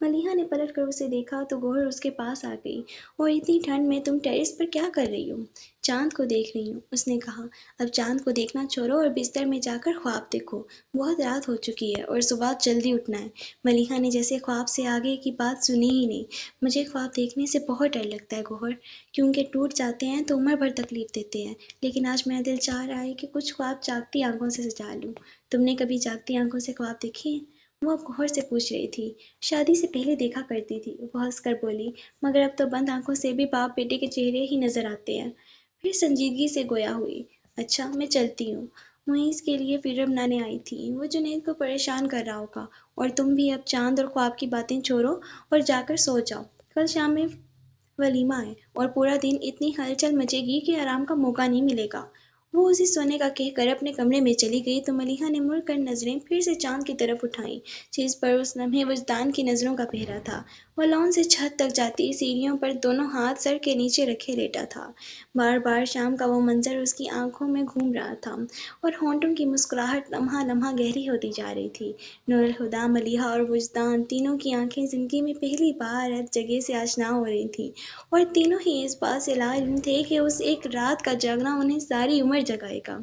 ملیحہ نے پلٹ کر اسے دیکھا تو گوہر اس کے پاس آ گئی۔ اور اتنی ٹھنڈ میں تم ٹیرس پر کیا کر رہی ہو؟ چاند کو دیکھ رہی ہوں، اس نے کہا۔ اب چاند کو دیکھنا چھوڑو اور بستر میں جا کر خواب دیکھو، بہت رات ہو چکی ہے اور صبح جلدی اٹھنا ہے۔ ملیحہ نے جیسے خواب سے آگے کی بات سنی ہی نہیں۔ مجھے خواب دیکھنے سے بہت ڈر لگتا ہے گوہر، کیونکہ ٹوٹ جاتے ہیں تو عمر بھر تکلیف دیتے ہیں، لیکن آج میرا دل چاہ رہا ہے کہ کچھ خواب جاگتی آنکھوں سے سجا لوں۔ تم نے کبھی جاگتی آنکھوں سے خواب دیکھے ہیں؟ وہ اب گوہر سے پوچھ رہی تھی۔ شادی سے پہلے دیکھا کرتی تھی، وہ ہنس کر بولی، مگر اب تو بند آنکھوں سے بھی باپ بیٹے کے چہرے ہی نظر آتے ہیں۔ پھر سنجیدگی سے گویا ہوئی۔ اچھا میں چلتی ہوں، معیز کے لیے فلم بنانے آئی تھی، وہ جنید کو پریشان کر رہا ہوگا، اور تم بھی اب چاند اور خواب کی باتیں چھوڑو اور جا کر سو جاؤ، کل شام میں ولیمہ ہے اور پورا دن اتنی ہلچل مچے گی کہ آرام کا موقع نہیں ملے گا۔ وہ اسے سونے کا کہہ کر اپنے کمرے میں چلی گئی تو ملیحہ نے مڑ کر نظریں پھر سے چاند کی طرف اٹھائیں، جس پر اس لمحے وجدان کی نظروں کا پہرا تھا۔ وہ لان سے چھت تک جاتی سیڑھیوں پر دونوں ہاتھ سر کے نیچے رکھے لیٹا تھا۔ بار بار شام کا وہ منظر اس کی آنکھوں میں گھوم رہا تھا اور ہونٹوں کی مسکراہٹ لمحہ لمحہ گہری ہوتی جا رہی تھی۔ نور الہدیٰ، ملیحہ اور وجدان، تینوں کی آنکھیں زندگی میں پہلی بار اس جگہ سے آشنا ہو رہی تھیں، اور تینوں ہی اس بات سے لاعلم تھے کہ اس ایک رات کا جاگنا انہیں ساری عمر جگائے گا۔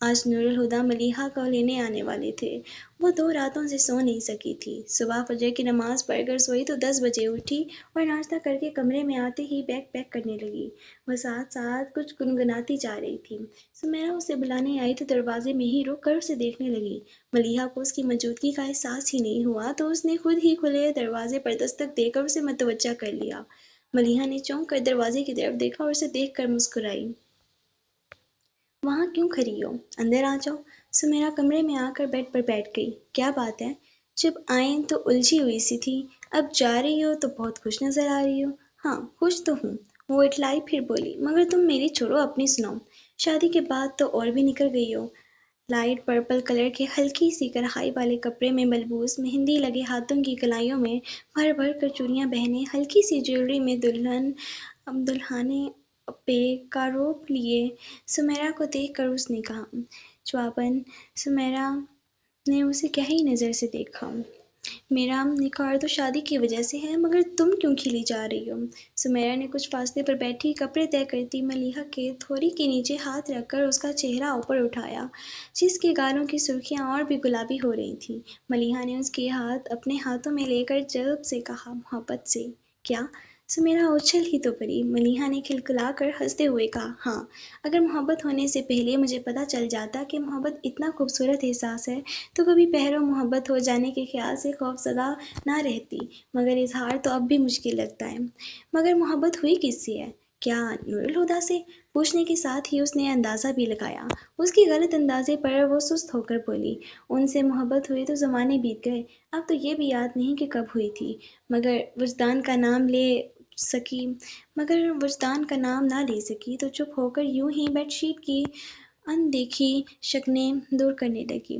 آج نور الہدیٰ ملیحہ کو لینے آنے والے تھے۔ وہ 2 راتوں سے سو نہیں سکی تھی۔ صبح فجر کی نماز پڑھ کر سوئی تو 10 بجے اٹھی اور ناشتہ کر کے کمرے میں آتے ہی بیگ پیک کرنے لگی۔ وہ ساتھ ساتھ کچھ گنگناتی جا رہی تھی۔ سمیرا اسے بلانے آئی تو دروازے میں ہی رک کر اسے دیکھنے لگی۔ ملیحہ کو اس کی موجودگی کا احساس ہی نہیں ہوا تو اس نے خود ہی کھلے دروازے پر دستک دے کر اسے متوجہ کر لیا۔ ملیحہ نے چونک کر دروازے کی طرف دیکھا اور اسے دیکھ کر مسکرائی۔ وہاں کیوں کھڑی ہو؟ اندر آ جاؤ۔ سمیرا کمرے میں آ کر بیڈ پر بیٹھ گئی۔ کیا بات ہے؟ جب آئیں تو الجھی ہوئی سی تھی، اب جا رہی ہو تو بہت خوش نظر آ رہی ہو۔ ہاں خوش تو ہوں، وہ اٹھلائی پھر بولی، مگر تم میری چھوڑو اپنی سناؤ۔ شادی کے بعد تو اور بھی نکل گئی ہو۔ لائٹ پرپل کلر کے ہلکی سی کڑھائی والے کپڑے میں ملبوس، مہندی لگے ہاتھوں کی کلائیوں میں بھر بھر کر چوڑیاں بہنے، ہلکی سی جیولری میں دلہانے پہ کا روپ لیے۔ سمیرا کو دیکھ کر اس نے کہا۔ جواباً سمیرا نے اسے گہری نظر سے دیکھا۔ میرا نکھار تو شادی کی وجہ سے ہے، مگر تم کیوں کھلی جا رہی ہو؟ سمیرا نے کچھ فاصلے پر بیٹھی کپڑے طے کرتی ملیحہ کے تھوڑی کے نیچے ہاتھ رکھ کر اس کا چہرہ اوپر اٹھایا، جس کے گالوں کی سرخیاں اور بھی گلابی ہو رہی تھیں۔ ملیحہ نے اس کے ہاتھ اپنے ہاتھوں میں لے کر جذب سے کہا، محبت سے؟ کیا؟ سمیرا اچھل ہی تو پڑی۔ ملیحہ نے کھلکھلا کر ہنستے ہوئے کہا، ہاں، اگر محبت ہونے سے پہلے مجھے پتہ چل جاتا کہ محبت اتنا خوبصورت احساس ہے تو کبھی پہروں محبت ہو جانے کے خیال سے خوفزدہ نہ رہتی، مگر اظہار تو اب بھی مشکل لگتا ہے۔ مگر محبت ہوئی کس سے ہے؟ کیا نور الہدیٰ سے؟ پوچھنے کے ساتھ ہی اس نے اندازہ بھی لگایا۔ اس کے غلط اندازے پر وہ سست ہو کر بولی، ان سے محبت ہوئی تو زمانے بیت گئے، اب تو یہ بھی یاد نہیں کہ کب ہوئی تھی، مگر وجدان کا نام نہ لے سکی تو چپ ہو کر یوں ہی بیڈ شیٹ کی اندیکھی شکنیں دور کرنے لگی۔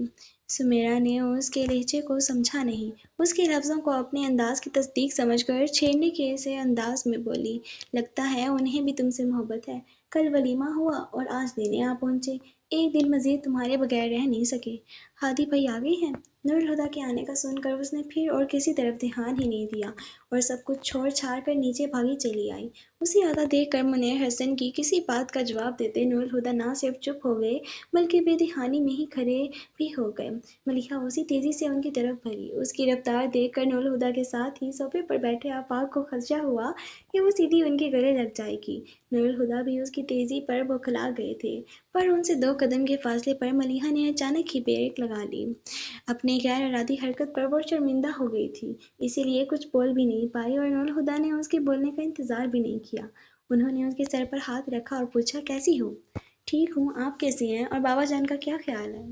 سمیرا نے اس کے لہجے کو سمجھا نہیں، اس کے لفظوں کو اپنے انداز کی تصدیق سمجھ کر چھیڑنے کے سے انداز میں بولی، لگتا ہے انہیں بھی تم سے محبت ہے، کل ولیمہ ہوا اور آج لینے آ پہنچے، ایک دن مزید تمہارے بغیر رہ نہیں سکے۔ ہادی بھائی آ گئے ہیں؟ نور الہدیٰ کے آنے کا سن کر اس نے پھر اور کسی طرف دھیان ہی نہیں دیا اور سب کچھ چھوڑ چھاڑ کر نیچے بھاگی چلی آئی۔ اسے آتا دیکھ کر منیر حسن کی کسی بات کا جواب دیتے نور الہدیٰ نہ صرف چپ ہو گئے بلکہ بے دہانی میں ہی کھڑے بھی ہو گئے۔ ملیحہ اسی تیزی سے ان کی طرف بھری۔ اس کی رفتار دیکھ کر نور الہدیٰ کے ساتھ ہی صوفے پر بیٹھے آفاق کو خدشہ ہوا کہ وہ سیدھی ان کے گلے لگ جائے گی۔ نور الہدیٰ بھی اس کی تیزی پر بوکھلا گئے تھے، پر ان سے 2 قدم کے فاصلے پر ملیحہ نے اچانک ہی بریک لگا لی۔ اپنی غیر ارادی حرکت پر وہ شرمندہ ہو گئی تھی، اسی لیے کچھ بول بھی نہیں پائی اور نور الہدیٰ نے اس کے بولنے کا انتظار بھی نہیں کیا۔ انہوں نے اس کے سر پر ہاتھ رکھا اور پوچھا، کیسی ہو؟ ٹھیک ہوں، آپ کیسے ہیں اور بابا جان کا کیا خیال ہے؟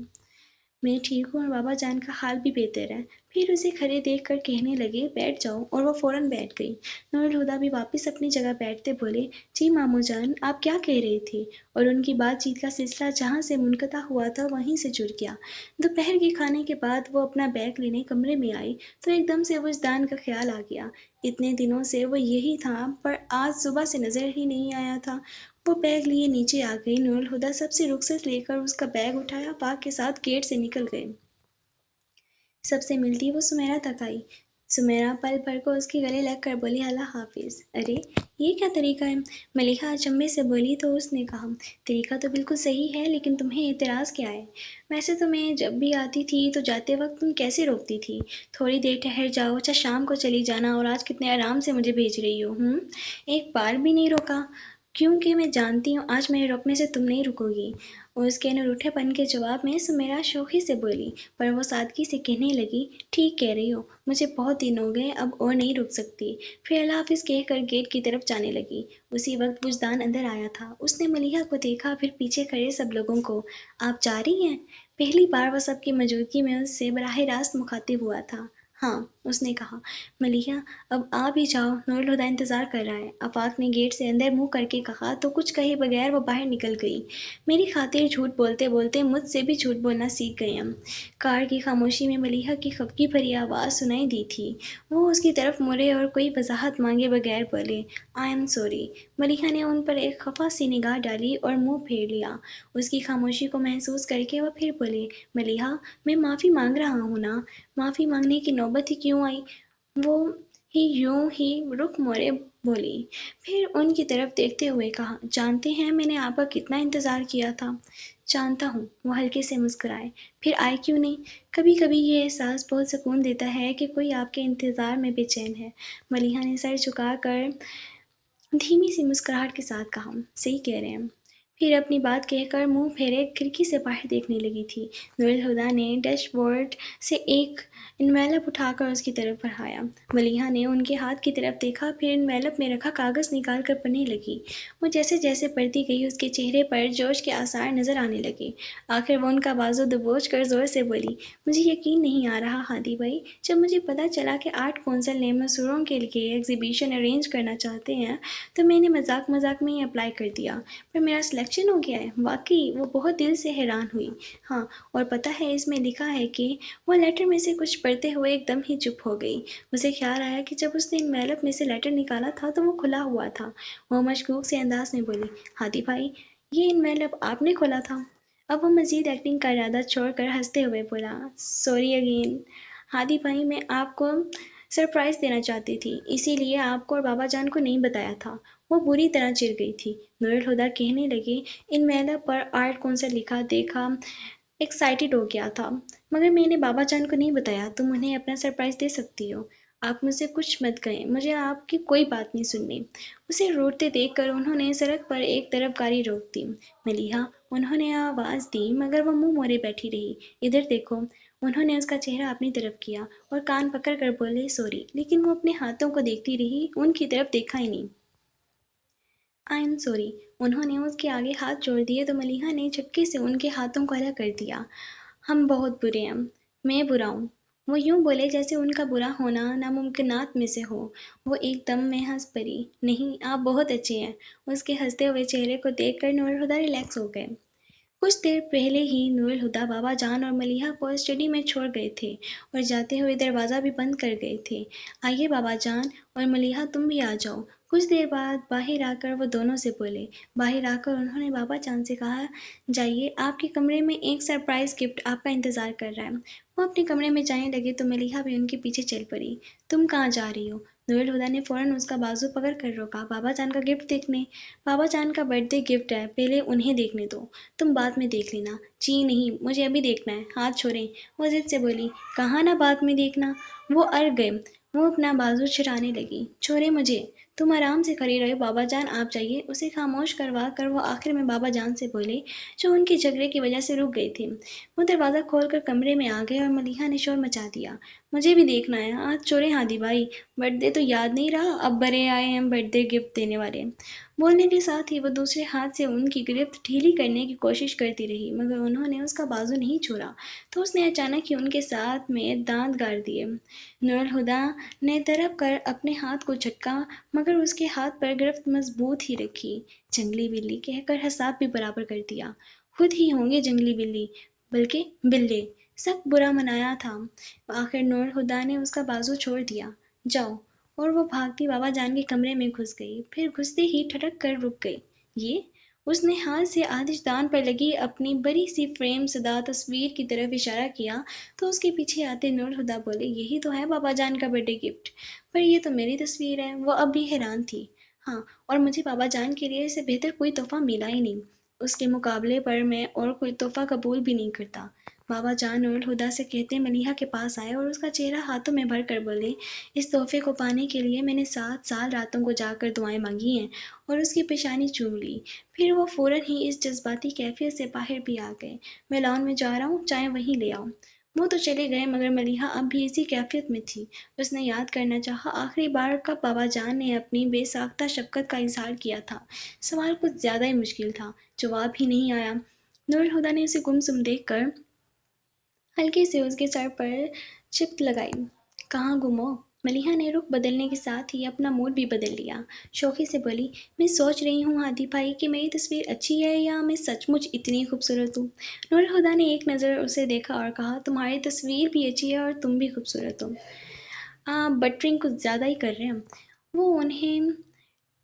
میں ٹھیک ہوں اور بابا جان کا حال بھی بہتر ہے۔ پھر اسے کھڑے دیکھ کر کہنے لگے، بیٹھ جاؤ، اور وہ فوراً بیٹھ گئی۔ نور الہدیٰ بھی واپس اپنی جگہ بیٹھتے بولے، جی ماموں جان، آپ کیا کہہ رہے تھے؟ اور ان کی بات چیت کا سلسلہ جہاں سے منقطع ہوا تھا وہیں سے جڑ گیا۔ دوپہر کے کھانے کے بعد وہ اپنا بیگ لینے کمرے میں آئی تو ایک دم سے وجدان کا خیال آ گیا۔ اتنے دنوں سے وہ یہی تھا، پر آج صبح سے نظر ہی نہیں آیا تھا۔ وہ بیگ لیے نیچے آ گئی۔ نور الہدیٰ سب سے رخصت لے کر اس کا بیگ اٹھایا، آفاق کے ساتھ گیٹ سے نکل گئے۔ سب سے ملتی وہ سمیرا تک آئی۔ سمیرا پل بھر کو اس کے گلے لگ کر بولی اللہ حافظ۔ ارے یہ کیا طریقہ ہے؟ ملیحہ اچنبھے سے بولی تو اس نے کہا طریقہ تو بالکل صحیح ہے لیکن تمہیں اعتراض کیا ہے؟ ویسے تو میں جب بھی آتی تھی تو جاتے وقت تم کیسے روکتی تھی؟ تھوڑی دیر ٹھہر جاؤ، اچھا شام کو چلی جانا، اور آج کتنے آرام سے مجھے بھیج رہی ہو ایک بار بھی نہیں روکا کیونکہ میں جانتی ہوں آج میرے روکنے سے تم نہیں رکو گی۔ اس کے روٹھے پن کے جواب میں سمیرا شوخی سے بولی، پر وہ سادگی سے کہنے لگی ٹھیک کہہ رہی ہو، مجھے بہت دن ہو گئے اب اور نہیں رک سکتی۔ پھر اللہ حافظ کہہ کر گیٹ کی طرف جانے لگی۔ اسی وقت وجدان اندر آیا تھا۔ اس نے ملیحہ کو دیکھا، پھر پیچھے کھڑے سب لوگوں کو۔ آپ جا رہی ہیں؟ پہلی بار وہ سب کی موجودگی میں اس سے براہ راست مخاطب ہوا تھا۔ ہاں، اس نے کہا۔ ملیحہ اب آپ بھی جاؤ، نور الہدیٰ انتظار کر رہا ہے۔ آفاق نے گیٹ سے اندر منہ کر کے کہا تو کچھ کہے بغیر وہ باہر نکل گئی۔ میری خاطر جھوٹ بولتے بولتے مجھ سے بھی جھوٹ بولنا سیکھ گئے ہم۔ کار کی خاموشی میں ملیحہ کی خفگی بھری آواز سنائی دی تھی۔ وہ اس کی طرف مڑے اور کوئی وضاحت مانگے بغیر بولے آئی ایم سوری۔ ملیحہ نے ان پر ایک خفا سی نگاہ ڈالی اور منہ پھیر لیا۔ اس کی خاموشی کو محسوس کر کے وہ پھر بولے ملیحہ میں معافی مانگ رہا ہوں نا۔ معافی مانگنے کی نوبت ہی کیوں آئی؟ وہ یوں ہی رخ موڑے بولی، پھر ان کی طرف دیکھتے ہوئے کہا جانتے ہیں میں نے آپ کا کتنا انتظار کیا تھا؟ جانتا ہوں، وہ ہلکے سے مسکرائے۔ پھر آئے کیوں نہیں؟ کبھی کبھی یہ احساس بہت سکون دیتا ہے کہ کوئی آپ کے انتظار میں بے چین ہے۔ ملیحہ نے سر جھکا کر دھیمی سی مسکراہٹ کے ساتھ کہا صحیح کہہ رہے ہیں۔ پھر اپنی بات کہہ کر منہ پھیرے کھڑکی سے باہر دیکھنے لگی تھی۔ نور الہدیٰ نے ڈیش بورڈ سے ایک انویلپ اٹھا کر اس کی طرف بڑھایا۔ ملیحہ نے ان کے ہاتھ کی طرف دیکھا، پھر انویلپ میں رکھا کاغذ نکال کر پڑھنے لگی۔ وہ جیسے جیسے پڑھتی گئی اس کے چہرے پر جوش کے آثار نظر آنے لگے۔ آخر وہ ان کا بازو دبوچ کر زور سے بولی مجھے یقین نہیں آ رہا ہادی بھائی، جب مجھے پتہ چلا کہ آرٹ کونسل نے مصوروں کے لیے ایگزیبیشن ارینج کرنا چاہتے ہیں تو میں نے مذاق مذاق میں ہی اپلائی کر دیا، پر میرا سلیکشن ہو گیا ہے۔ واقعی وہ بہت دل سے حیران ہوئی۔ ہاں، اور پتہ ہے اس میں لکھا ہے کہ وہ لیٹر میں سے کچھ پڑھتے ہوئے ایک دم ہی چپ ہو گئی۔ اسے خیال آیا کہ جب اس نے انویلپ میں سے لیٹر نکالا تھا تو وہ کھلا ہوا تھا۔ وہ مشکوک سے انداز میں بولی ہادی بھائی یہ انویلپ آپ نے کھولا تھا؟ اب وہ مزید ایکٹنگ کا ارادہ چھوڑ کر ہنستے ہوئے بولا سوری اگین ہادی بھائی، میں آپ کو سرپرائز دینا چاہتی تھی، اسی لیے آپ کو اور بابا جان کو نہیں بتایا تھا۔ وہ بری طرح چڑ گئی تھی۔ نور الہدیٰ کہنے لگے انویلپ پر آرٹ کونسل لکھا دیکھا ایکسائٹڈ ہو گیا تھا، مگر میں نے بابا جان کو نہیں بتایا۔ تم انہیں اپنا سرپرائز دے سکتی ہو۔ آپ مجھ سے کچھ مت کہیں، مجھے آپ کی کوئی بات نہیں سننی۔ اسے روٹتے دیکھ کر انہوں نے سڑک پر ایک طرف گاڑی روک دی۔ ملیحہ، انہوں نے آواز دی مگر وہ منہ موڑے بیٹھی رہی۔ ادھر دیکھو۔ انہوں نے اس کا چہرہ اپنی طرف کیا اور کان پکڑ کر بولے سوری، لیکن وہ اپنے ہاتھوں کو دیکھتی رہی، ان کی طرف دیکھا ہی نہیں۔ I am sorry. انہوں نے اس کے آگے ہاتھ جوڑ دیے تو ملیحہ نے جھٹکے سے ان کے ہاتھوں کو الگ کر دیا۔ ہم بہت برے ہیں۔ میں برا ہوں۔ وہ یوں بولے جیسے ان کا برا ہونا ناممکنات میں سے ہو۔ وہ ایک دم میں ہنس پڑی۔ نہیں، آپ بہت اچھے ہیں۔ اس کے ہنستے ہوئے چہرے کو دیکھ کر نور الہدیٰ ریلیکس ہو گئے۔ کچھ دیر پہلے ہی نور الہدیٰ بابا جان اور ملیحہ کو اسٹڈی میں چھوڑ گئے تھے اور جاتے ہوئے دروازہ بھی بند کر گئے تھے۔ آئیے بابا جان اور ملیحہ تم بھی آ جاؤ۔ کچھ دیر بعد باہر آ کر وہ دونوں سے بولے۔ باہر آ کر انہوں نے بابا جان سے کہا جائیے، آپ کے کمرے میں ایک سرپرائز گفٹ آپ کا انتظار کر رہا ہے۔ وہ اپنے کمرے میں جانے لگے تو ملیحہ بھی ان کے پیچھے چل پڑی۔ تم کہاں جا رہی ہو؟ نور الہدیٰ نے فوراً اس کا بازو پکڑ کر روکا۔ بابا جان کا گفٹ دیکھنے؟ بابا جان کا برتھ ڈے گفٹ ہے، پہلے انہیں دیکھنے دو، تم بعد میں دیکھ لینا۔ جی نہیں، مجھے ابھی دیکھنا ہے، ہاتھ چھوڑیں۔ وہ ضد سے بولی کہا نا بعد میں دیکھنا۔ وہ اڑ گئے۔ وہ اپنا بازو چھڑانے لگی۔ چھوڑیں مجھے، تم آرام سے کھڑی رہو، بابا جان آپ جائیے۔ اسے خاموش کروا کر وہ آخر میں بابا جان سے بولے جو ان کے جھگڑے کی وجہ سے رک گئے تھے۔ وہ دروازہ کھول کر کمرے میں آ گئے اور ملیحہ نے شور مچا دیا مجھے بھی دیکھنا ہے۔ ہاتھ چھوڑیں ہادی بھائی، برتھ ڈے تو یاد نہیں رہا، اب برے آئے ہیں برتھ ڈے گفٹ دینے والے۔ بولنے کے ساتھ ہی وہ دوسرے ہاتھ سے ان کی گرفت ڈھیلی کرنے کی کوشش کرتی رہی مگر انہوں نے اس کا بازو نہیں چھوڑا تو اس نے اچانک ہی ان کے ساتھ میں دانت گاڑ دیے۔ نور الہدیٰ نے تڑپ کر اپنے ہاتھ کو جھٹکا مگر اس کے ہاتھ پر گرفت مضبوط ہی رکھی۔ جنگلی بلی کہہ کر حساب بھی برابر کر دیا۔ خود ہی ہوں گے جنگلی بلی، بلکہ بلے۔ سخت برا منایا تھا۔ آخر نور الہدیٰ نے اس کا بازو چھوڑ دیا۔ جاؤ، اور وہ بھاگتی بابا جان کے کمرے میں گھس گئی، پھر گھستے ہی ٹھٹک کر رک گئی۔ یہ اس نے ہاتھ سے آتش دان پر لگی اپنی بڑی سی فریم زدہ تصویر کی طرف اشارہ کیا تو اس کے پیچھے آتے نور الہدیٰ بولے، یہی تو ہے بابا جان کا برتھ ڈے گفٹ۔ پر یہ تو میری تصویر ہے۔ وہ اب بھی حیران تھی۔ ہاں، اور مجھے بابا جان کے لیے اس سے بہتر کوئی تحفہ ملا ہی نہیں۔ اس کے مقابلے پر میں اور کوئی تحفہ قبول بھی نہیں کرتا۔ بابا جان نور الہدیٰ سے کہتے ملیحہ کے پاس آئے اور اس کا چہرہ ہاتھوں میں بھر کر بولے، اس تحفے کو پانے کے لیے میں نے 7 سال راتوں کو جا کر دعائیں مانگی ہیں، اور اس کی پیشانی چوم لی۔ پھر وہ فوراً ہی اس جذباتی کیفیت سے باہر بھی آ گئے۔ میں لان میں جا رہا ہوں، چائے وہیں لے آؤ۔ وہ تو چلے گئے مگر ملیحہ اب بھی اسی کیفیت میں تھی۔ اس نے یاد کرنا چاہا آخری بار کب بابا جان نے اپنی بے ساختہ شفقت کا اظہار کیا تھا۔ سوال کچھ زیادہ ہی مشکل تھا، جواب ہی نہیں آیا۔ نور الہدیٰ نے اسے گمسم دیکھ کر ہلکے سے اس کے سر پر چپت لگائی۔ کہاں گم ہو؟ ملیحہ نے رخ بدلنے کے ساتھ ہی اپنا موڈ بھی بدل لیا۔ شوخی سے بولی، میں سوچ رہی ہوں ہادی بھائی کہ میری تصویر اچھی ہے یا میں سچ مچ اتنی خوبصورت ہوں؟ نور الہدیٰ نے ایک نظر اسے دیکھا اور کہا، تمہاری تصویر بھی اچھی ہے اور تم بھی خوبصورت ہو۔ آپ بٹرنگ کچھ زیادہ ہی کر رہے ہیں۔ وہ انہیں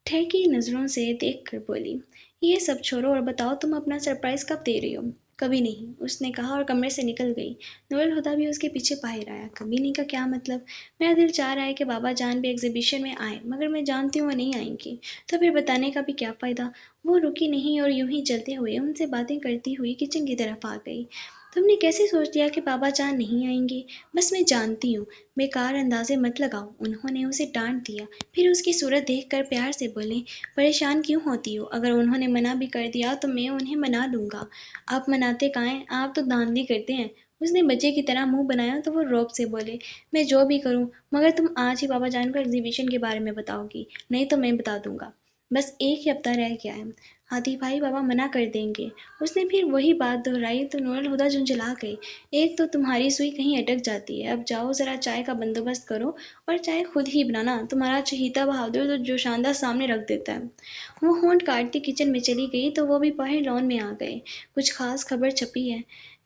ٹھیکی نظروں سے دیکھ کر بولی، یہ سب چھوڑو اور بتاؤ تم اپنا سرپرائز کب دے رہی ہو؟ کبھی نہیں، اس نے کہا اور کمرے سے نکل گئی۔ نور الہدیٰ بھی اس کے پیچھے باہر آیا۔ کبھی نہیں کا کیا مطلب؟ میرا دل چاہ رہا ہے کہ بابا جان بھی ایگزیبیشن میں آئیں، مگر میں جانتی ہوں وہ نہیں آئیں گی، تو پھر بتانے کا بھی کیا فائدہ؟ وہ رکی نہیں اور یوں ہی چلتے ہوئے ان سے باتیں کرتی ہوئی کچن کی طرف آ گئی۔ تم نے کیسے سوچ لیا کہ بابا جان نہیں آئیں گے؟ بس میں جانتی ہوں، بیکار اندازے مت لگاؤ، انہوں نے اسے ڈانٹ دیا۔ پھر اس کی صورت دیکھ کر پیار سے بولے، پریشان کیوں ہوتی ہو؟ اگر انہوں نے منع بھی کر دیا تو میں انہیں منا لوں گا۔ آپ مناتے کہاں ہیں؟ آپ تو دھاندلی کرتے ہیں۔ اس نے بچے کی طرح منہ بنایا تو وہ روب سے بولے، میں جو بھی کروں، مگر تم آج ہی بابا جان کو ایگزیبیشن کے بارے میں بتاؤ گی، نہیں تو میں بتا دوں گا۔ بس ایک ہی ہفتہ رہ گیا ہے، ہادی بھائی بابا منع کر دیں گے۔ اس نے پھر وہی بات دہرائی تو نور الہدیٰ جھنجھلا گئی۔ ایک تو تمہاری سوئی کہیں اٹک جاتی ہے، اب جاؤ ذرا چائے کا بندوبست کرو، اور چائے خود ہی بنانا، تمہارا چہیتا بہادر تو جوشاندہ سامنے رکھ دیتا ہے۔ وہ ہونٹ کاٹتی کچن میں چلی گئی تو وہ بھی باہر لان میں آ گئے۔ کچھ خاص خبر چھپی ہے؟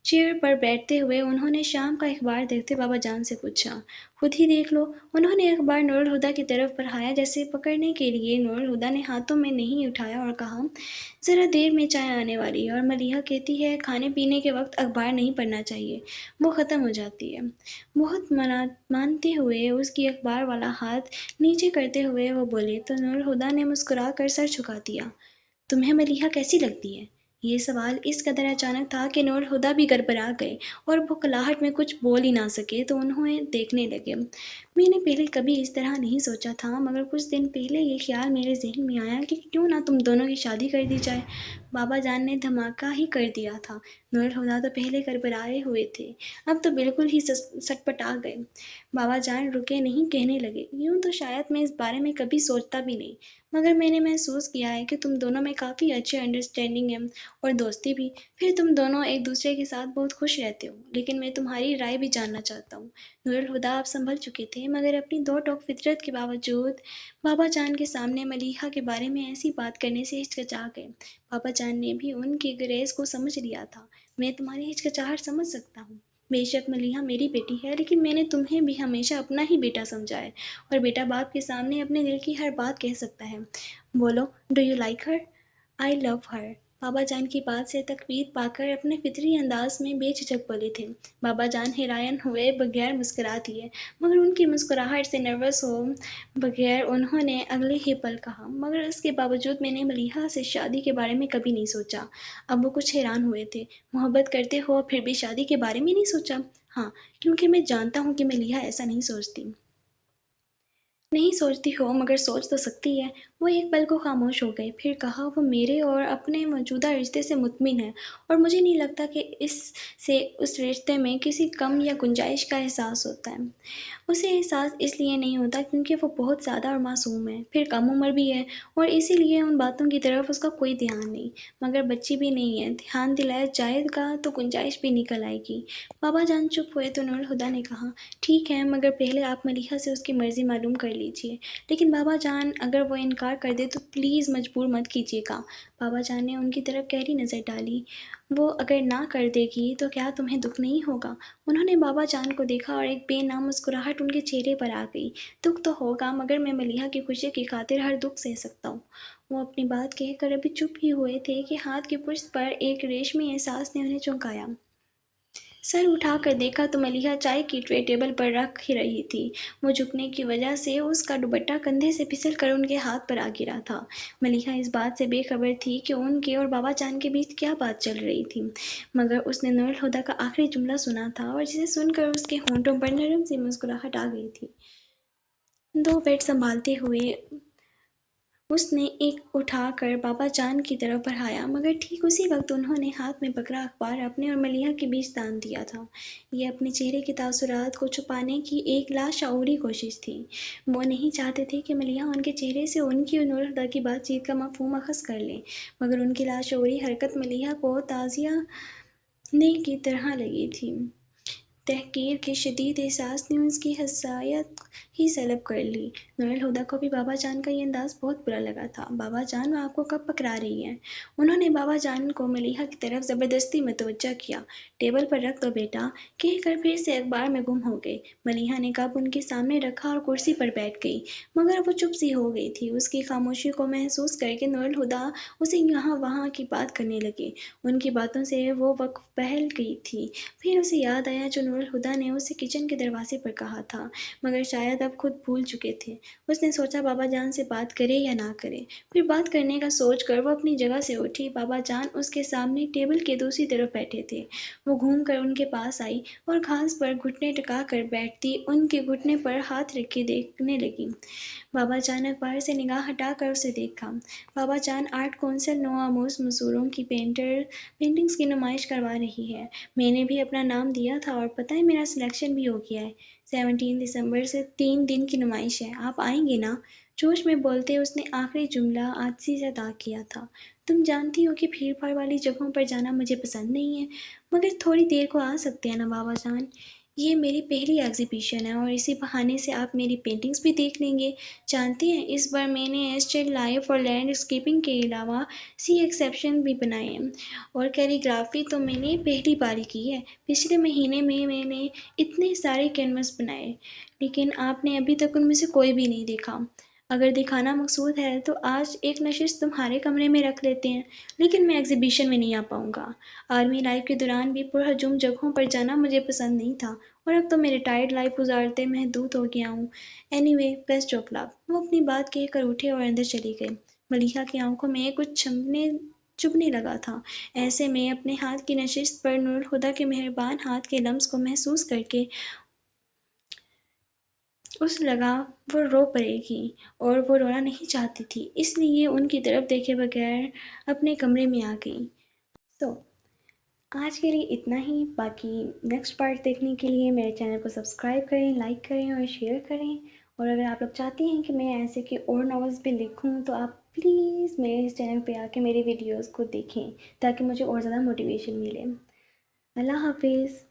چیئر پر بیٹھتے ہوئے انہوں نے شام کا اخبار دیکھتے بابا جان سے پوچھا۔ خود ہی دیکھ لو۔ انہوں نے اخبار نور الہدیٰ کی طرف بڑھایا جیسے پکڑنے کے لیے۔ نور الہدیٰ نے ہاتھوں میں نہیں اٹھایا اور کہا، ذرا دیر میں چائے آنے والی ہے، اور ملیحہ کہتی ہے کھانے پینے کے وقت اخبار نہیں پڑھنا چاہیے، وہ ختم ہو جاتی ہے۔ بہت مانتے ہوئے اس کی اخبار والا ہاتھ نیچے کرتے ہوئے وہ بولے تو نور الہدیٰ نے مسکرا کر سر جھکا دیا۔ تمہیں ملیحہ کیسی لگتی ہے؟ یہ سوال اس قدر اچانک تھا کہ نور الہدیٰ بھی گڑبڑا گئے اور بھکلاہٹ میں کچھ بول ہی نہ سکے تو انہیں دیکھنے لگے۔ میں نے پہلے کبھی اس طرح نہیں سوچا تھا، مگر کچھ دن پہلے یہ خیال میرے ذہن میں آیا کہ کیوں نہ تم دونوں کی شادی کر دی جائے۔ بابا جان نے دھماکہ ہی کر دیا تھا۔ نور الہدیٰ تو پہلے گڑبڑائے ہوئے تھے، اب تو بالکل ہی سٹپٹا گئے۔ بابا جان رکے نہیں، کہنے لگے، یوں تو شاید میں اس بارے میں کبھی سوچتا بھی نہیں، مگر میں نے محسوس کیا ہے کہ تم دونوں میں کافی اچھی انڈرسٹینڈنگ ہے اور دوستی بھی، پھر تم دونوں ایک دوسرے کے ساتھ بہت خوش رہتے ہو، لیکن میں تمہاری رائے بھی جاننا چاہتا ہوں۔ نور الہدیٰ اب سنبھل چکے تھے، مگر اپنی دو ٹوک فطرت کے باوجود بابا جان کے سامنے ملیحہ کے بارے میں ایسی بات کرنے سے ہچکچا گئے۔ بابا جان نے بھی ان کی گریز کو سمجھ لیا تھا۔ میں تمہاری ہچکچاہٹ سمجھ سکتا ہوں۔ بے شک ملیحہ میری بیٹی ہے، لیکن میں نے تمہیں بھی ہمیشہ اپنا ہی بیٹا سمجھا ہے، اور بیٹا باپ کے سامنے اپنے دل کی ہر بات کہہ سکتا ہے۔ بولو، ڈو یو لائک ہر؟ آئی لو ہر۔ بابا جان کی بات سے تقویت پا کر اپنے فطری انداز میں بے جھجک بولے تھے۔ بابا جان حیران ہوئے بغیر مسکرا دیے، مگر ان کی مسکراہٹ سے نروس ہو بغیر انہوں نے اگلے ہی پل کہا، مگر اس کے باوجود میں نے ملیحہ سے شادی کے بارے میں کبھی نہیں سوچا۔ اب وہ کچھ حیران ہوئے تھے۔ محبت کرتے ہو پھر بھی شادی کے بارے میں نہیں سوچا؟ ہاں، کیونکہ میں جانتا ہوں کہ ملیحہ ایسا نہیں سوچتی۔ نہیں سوچتی ہو مگر سوچ تو سکتی ہے۔ وہ ایک پل کو خاموش ہو گئے، پھر کہا، وہ میرے اور اپنے موجودہ رشتے سے مطمئن ہے، اور مجھے نہیں لگتا کہ اس رشتے میں کسی کم یا گنجائش کا احساس ہوتا ہے۔ اسے احساس اس لیے نہیں ہوتا کیونکہ وہ بہت زیادہ اور معصوم ہے، پھر کم عمر بھی ہے، اور اسی لیے ان باتوں کی طرف اس کا کوئی دھیان نہیں، مگر بچی بھی نہیں ہے، دھیان دلایا جائے گا تو گنجائش بھی نکل آئے گی۔ بابا جان چپ ہوئے تو نور الہدیٰ نے کہا، ٹھیک ہے، مگر پہلے آپ ملیحہ سے اس کی مرضی معلوم کر لیجیے۔ لیکن بابا جان، اگر وہ انکار کر دے تو پلیز مجبور مت کیجیے گا۔ بابا جان نے ان کی طرف گہری نظر ڈالی۔ وہ اگر نہ کر دے گی تو کیا تمہیں دکھ نہیں ہوگا؟ انہوں نے بابا جان کو دیکھا اور ایک بے نام مسکراہٹ ان کے چہرے پر آ گئی۔ دکھ تو ہوگا، مگر میں ملیحہ کی خوشی کی خاطر ہر دکھ سہ سکتا ہوں۔ وہ اپنی بات کہہ کر ابھی چپ ہی ہوئے تھے کہ ہاتھ کی پشت پر ایک ریشمی احساس نے انہیں چونکایا۔ سر اٹھا کر دیکھا تو ملیحہ چائے کی ٹرے ٹیبل پر رکھ ہی رہی تھی۔ وہ جھکنے کی وجہ سے اس کا دوپٹہ کندھے سے پھسل کر ان کے ہاتھ پر آ گرا تھا۔ ملیحہ اس بات سے بے خبر تھی کہ ان کے اور بابا جان کے بیچ کیا بات چل رہی تھی، مگر اس نے نور الہدیٰ کا آخری جملہ سنا تھا اور جسے سن کر اس کے ہونٹوں پر نرم سی مسکراہٹ آ گئی تھی۔ دو بیٹ سنبھالتے ہوئے اس نے ایک اٹھا کر بابا جان کی طرف بڑھایا، مگر ٹھیک اسی وقت انہوں نے ہاتھ میں پکڑا اخبار اپنے اور ملیحہ کے بیچ تان دیا تھا۔ یہ اپنے چہرے کے تاثرات کو چھپانے کی ایک لاشعوری کوشش تھی۔ وہ نہیں چاہتے تھے کہ ملیحہ ان کے چہرے سے ان کی اور نور الہدیٰ کی بات چیت کا مفہوم اخذ کر لے، مگر ان کی لاشعوری حرکت ملیحہ کو تعزیہ کی طرح لگی تھی۔ تحقیر کے شدید احساس نے اس کی حساسیت ہی سلب کر لی۔ نور الہدیٰ کو بھی بابا جان کا یہ انداز بہت برا لگا تھا۔ بابا جان، وہ آپ کو کب پکڑا رہی ہیں؟ انہوں نے بابا جان کو ملیحہ کی طرف زبردستی متوجہ کیا۔ ٹیبل پر رکھ دو بیٹا، کہہ کر پھر سے اخبار میں گم ہو گئے۔ ملیحہ نے کپ ان کے سامنے رکھا اور کرسی پر بیٹھ گئی، مگر وہ چپ سی ہو گئی تھی۔ اس کی خاموشی کو محسوس کر کے نور الہدیٰ اسے یہاں وہاں کی بات کرنے لگے۔ ان کی باتوں سے وہ وقت بہل گئی تھی۔ پھر اسے یاد آیا جو نور الہدیٰ نے اسے کچن کے دروازے پر کہا تھا، مگر شاید اب خود بھول چکے تھے۔ اس نے سوچا بابا جان سے بات کرے یا نہ کرے، پھر بات کرنے کا سوچ کر وہ اپنی جگہ سے اٹھی۔ بابا جان اس کے سامنے ٹیبل کے دوسری طرف بیٹھے تھے۔ وہ گھوم کر ان کے پاس آئی اور گھاس پر گھٹنے ٹکا کر بیٹھتی ان کے گھٹنے پر ہاتھ رکھے دیکھنے لگی۔ بابا جان اخبار سے نگاہ ہٹا کر اسے دیکھا۔ بابا جان، آرٹ کونسل نوآموز مزدوروں کی پینٹنگز کی نمائش کروا رہی ہے۔ میں نے بھی اپنا نام دیا تھا اور پتہ ہے میرا سلیکشن بھی ہو گیا ہے۔ 17 دسمبر سے 3 دن کی نمائش ہے، آپ آئیں گے نا؟ جوش میں بولتے اس نے آخری جملہ عاجزی سے ادا کیا تھا۔ تم جانتی ہو کہ بھیڑ بھاڑ والی جگہوں پر جانا مجھے پسند نہیں ہے، مگر تھوڑی دیر کو آ سکتے ہیں نا بابا جان؟ یہ میری پہلی ایگزیبیشن ہے اور اسی بہانے سے آپ میری پینٹنگز بھی دیکھ لیں گے۔ جانتے ہیں اس بار میں نے اسٹل لائف اور لینڈ اسکیپنگ کے علاوہ ایکسیپشن بھی بنائے ہیں، اور کیلی گرافی تو میں نے پہلی بار کی ہے۔ پچھلے مہینے میں نے اتنے سارے کینوس بنائے، لیکن آپ نے ابھی تک ان میں سے کوئی بھی نہیں دیکھا۔ اگر دکھانا مقصود ہے تو آج ایک نشست تمہارے کمرے میں رکھ لیتے ہیں، لیکن میں ایگزیبیشن میں نہیں آ پاؤں گا۔ آرمی لائف کے دوران بھی پرہجوم جگہوں پر جانا مجھے پسند نہیں تھا، اور اب تو میں ریٹائرڈ لائف گزارتے محدود ہو گیا ہوں۔ اینی وے، بیسٹ آف لک۔ وہ اپنی بات کہہ کر اٹھے اور اندر چلی گئے۔ ملیحہ کی آنکھوں میں کچھ چبھنے لگا تھا۔ ایسے میں اپنے ہاتھ کی نشست پر نور الہدیٰ کے مہربان ہاتھ کے لمس کو محسوس کر کے اس لگا وہ رو پڑے گی، اور وہ رونا نہیں چاہتی تھی، اس لیے ان کی طرف دیکھے بغیر اپنے کمرے میں آ گئی۔ سو آج کے لیے اتنا ہی، باقی نیکسٹ پارٹ دیکھنے کے لیے میرے چینل کو سبسکرائب کریں، لائک کریں اور شیئر کریں، اور اگر آپ لوگ چاہتے ہیں کہ میں ایسے کہ اور ناولز بھی لکھوں تو آپ پلیز میرے اس چینل پہ آ کے میری ویڈیوز کو دیکھیں، تاکہ مجھے اور زیادہ موٹیویشن ملے۔ اللہ حافظ۔